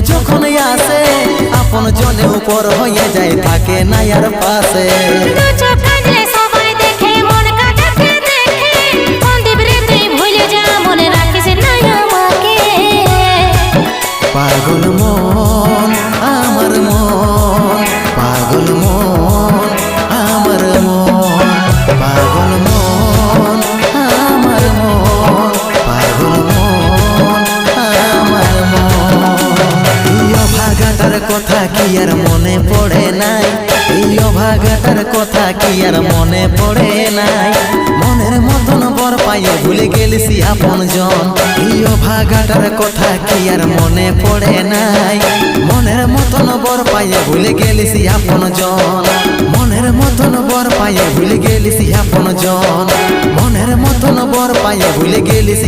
যখন আসে আপন জনে উপর হয়ে যায়, থাকে না আর পাশে। পাগল মন আমার মন, পাগল মন আমার মন, পাগল মন আমার মন, পাগল মন আমার মন। এই অভাগাটার কথা কি আর মনে পড়ে নাই, এই অভাগাটার কথা কি আর মনে পড়ে নাই। মনের মতন বর পাইয়ে ভুলে গেলিসি আপন জন, এই অভাগাটার কথা কি আর মনে পড়ে নাই। মনের মতন বর পাইয়ে ভুলে গেলিসি আপন জন, মনের মতন বর পাইয়ে ভুলে গেলিসি আপন জন, মনের মতন বর পাইয়ে ভুলে গেলিসি।